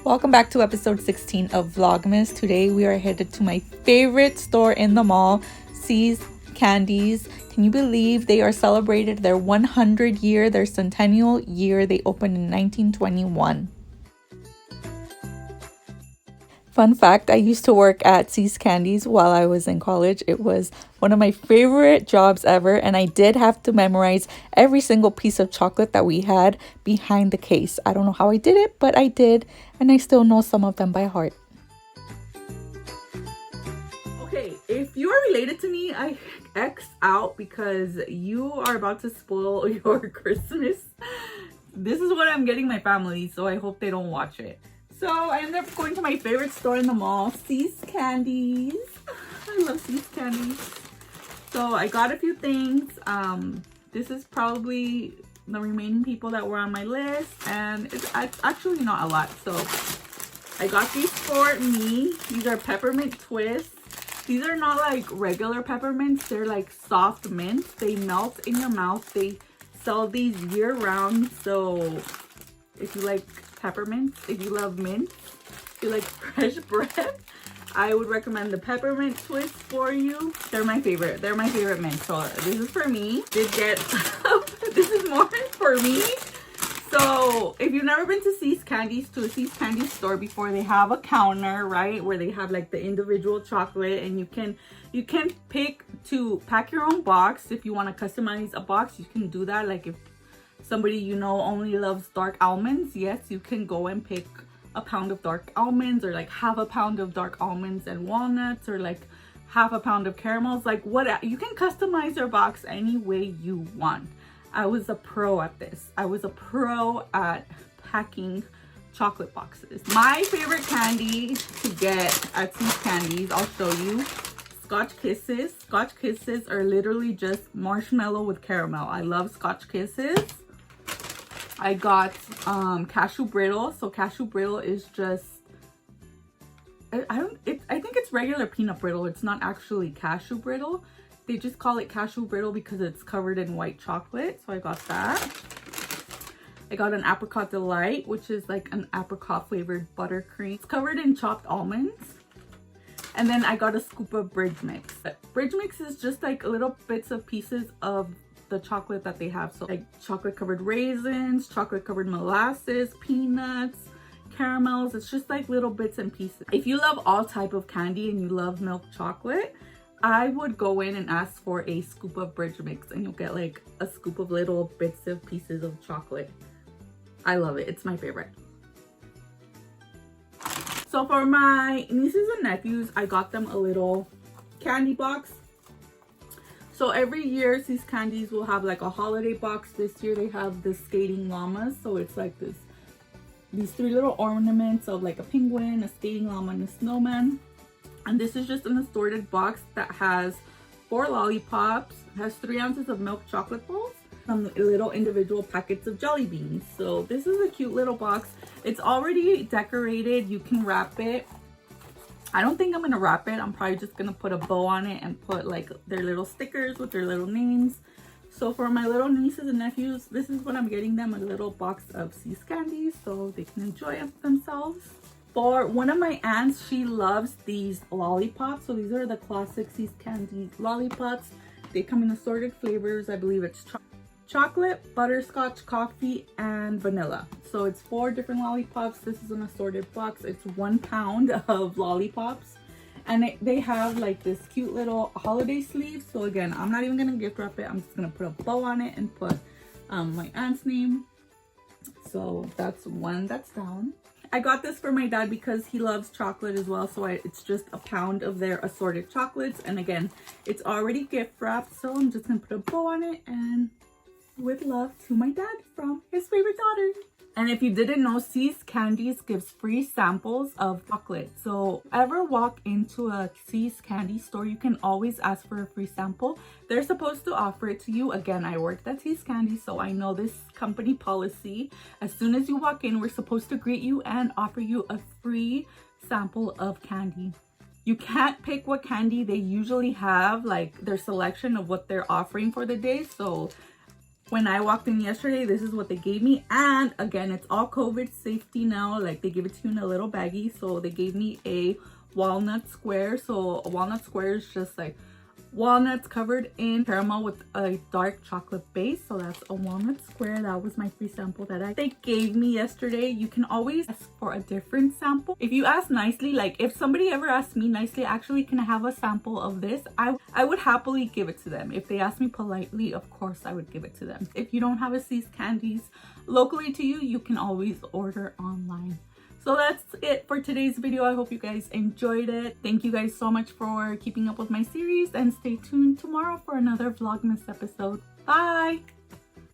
Welcome back to episode 16 of Vlogmas. Today we are headed to my favorite store in the mall, C's Candies. Can you believe they are celebrated their 100 year, their centennial year? They opened in 1921. Fun fact, I used to work at C's Candies while I was in college. It was one of my favorite jobs ever, and I did have to memorize every single piece of chocolate that we had behind the case. I don't know how I did it, but I did, and I still know some of them by heart. Okay, if you are related to me, I X out because you are about to spoil your Christmas. This is what I'm getting my family, so I hope they don't watch it. So I ended up going to my favorite store in the mall, C's Candies. I love C's Candies. So I got a few things. This is probably the remaining people that were on my list, and it's actually not a lot. So I got these for me. These are Peppermint Twists. These are not like regular peppermints. They're like soft mints. They melt in your mouth. They sell these year round. So if you like peppermints, if you love mint, if you like fresh breath, I would recommend the Peppermint Twists for you. They're my favorite. They're my favorite mint. So this is for me. Did get this is more for me. So if you've never been to C's Candies, to a C's Candies store before, they have a counter, right, where they have like the individual chocolate, and you can pick to pack your own box. If you want to customize a box, you can do that. Like if somebody you know only loves dark almonds, yes, you can go and pick a pound of dark almonds, or like half a pound of dark almonds and walnuts, or like half a pound of caramels. Like what, you can customize your box any way you want. I was a pro at this. I was a pro at packing chocolate boxes. My favorite candy to get at C's Candies, I'll show you. Scotch Kisses. Scotch Kisses are literally just marshmallow with caramel. I love Scotch Kisses. I got Cashew Brittle. So Cashew Brittle is just, I think it's regular peanut brittle. It's not actually Cashew Brittle. They just call it Cashew Brittle because it's covered in white chocolate. So I got that. I got an Apricot Delight, which is like an apricot flavored buttercream. It's covered in chopped almonds. And then I got a scoop of Bridge Mix. Bridge Mix is just like little bits of pieces of the chocolate that they have. So like chocolate covered raisins, chocolate covered molasses, peanuts, caramels. It's just like little bits and pieces. If you love all type of candy and you love milk chocolate, I would go in and ask for a scoop of Bridge Mix, and you'll get like a scoop of little bits of pieces of chocolate. I love it. It's my favorite. So for my nieces and nephews, I got them a little candy box. So every year C's Candies will have like a holiday box. This year they have the skating llamas. So it's like these three little ornaments of like a penguin, a skating llama, and a snowman. And this is just an assorted box that has 4 lollipops, has 3 ounces of milk chocolate balls, some little individual packets of jelly beans. So this is a cute little box. It's already decorated. You can wrap it. I don't think I'm gonna wrap it. I'm probably just gonna put a bow on it and put like their little stickers with their little names. So for my little nieces and nephews, this is what I'm getting them, a little box of C's Candies so they can enjoy it themselves. For one of my aunts, she loves these lollipops. So these are the classic C's Candies lollipops. They come in assorted flavors. I believe it's chocolate, butterscotch, coffee, and vanilla. So it's 4 different lollipops. This is an assorted box. It's 1 pound of lollipops. And they have like this cute little holiday sleeve. So again, I'm not even gonna gift wrap it. I'm just gonna put a bow on it and put my aunt's name. So that's one that's down. I got this for my dad because he loves chocolate as well. So it's just a pound of their assorted chocolates. And again, it's already gift wrapped. So I'm just gonna put a bow on it, and with love to my dad from his favorite daughter. And if you didn't know, C's Candies gives free samples of chocolate. So ever walk into a C's Candy store, you can always ask for a free sample. They're supposed to offer it to you. Again, I worked at C's Candy, so I know this company policy. As soon as you walk in, we're supposed to greet you and offer you a free sample of candy. You can't pick what candy. They usually have like their selection of what they're offering for the day. So When I walked in yesterday, this is what they gave me. And again, it's all COVID safety now. Like, they give it to you in a little baggie. So they gave me a walnut square. So a walnut square is just like walnuts covered in caramel with a dark chocolate base. So that's a walnut square. That was my free sample that they gave me yesterday. You can always ask for a different sample if you ask nicely. Like, if somebody ever asked me nicely, actually, can I have a sample of this, I would happily give it to them. If they ask me politely, of course I would give it to them. If you don't have a C's Candies locally to you, you can always order online. So that's it for today's video. I hope you guys enjoyed it. Thank you guys so much for keeping up with my series, and stay tuned tomorrow for another Vlogmas episode. Bye!